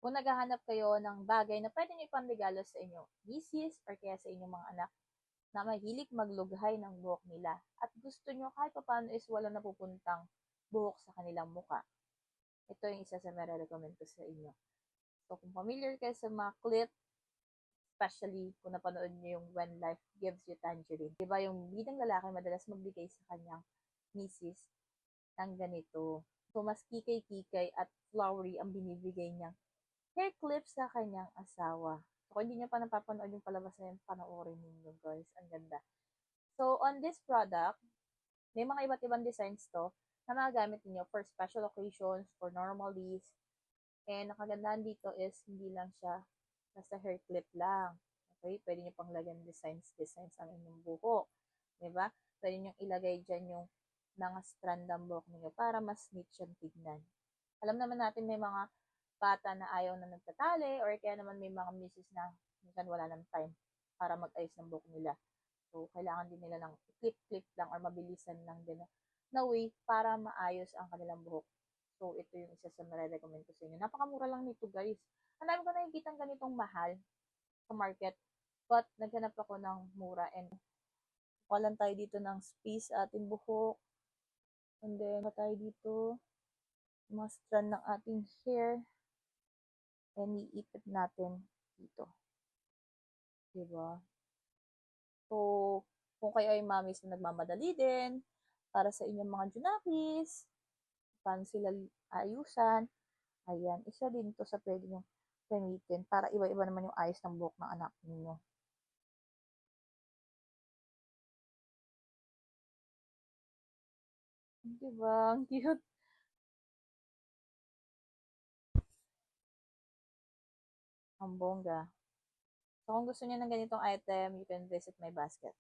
Kung naghahanap kayo ng bagay na pwede niyo ipamregalo sa inyong misis or kaya sa inyong mga anak na mahilig maglughay ng buhok nila at gusto nyo kahit paano is walang napupuntang buhok sa kanilang muka, ito yung isa sa recommend ko sa inyo. So, kung familiar kayo sa mga clip, especially kung napanood nyo yung When Life Gives You Tangerine, diba yung bidang lalaki madalas magbigay sa kanyang misis ng ganito. So, mas kikay-kikay at flowery ang binibigay niyang hair clips sa kanyang asawa. So, kung hindi niyo pa napapanood yung palabas na yun, panoorin ninyo guys. Ang ganda. So, on this product, may mga iba't ibang designs to na magagamit niyo for special occasions, for normal days. And nakagandahan dito is hindi lang siya basta hair clip lang. Okay? Pwede niyo pang lagyan designs ang inyong buhok. Diba? Pwede niyo ilagay dyan yung mga strand ng buhok niyo para mas neat siyang tignan. Alam naman natin may mga bata na ayaw na nagtatali or kaya naman may mga misis na minsan wala ng time para mag-ayos ng buhok nila. So, kailangan din nila ng clip-clip lang or mabilisan lang din na way para maayos ang kanilang buhok. So, ito yung isa sa marirecommend ko sa inyo. Napakamura lang nito, guys. Ang dami ko nakikita ganitong mahal sa market. But, naghanap ako ng mura and kuha tayo dito ng space sa ating buhok. And then, tayo dito mga strand ng ating hair. And iipit natin dito. Diba? So, kung kayo ay mamis na nagmamadali din, para sa inyong mga junakis, paano sila ayusan, ayan, isa din to sa pwede nyo gamitin para iba-iba naman yung ayos ng buhok ng anak ninyo. Diba? Ang cute. Ang bongga. So, kung gusto niyo ng ganitong item, you can visit my basket.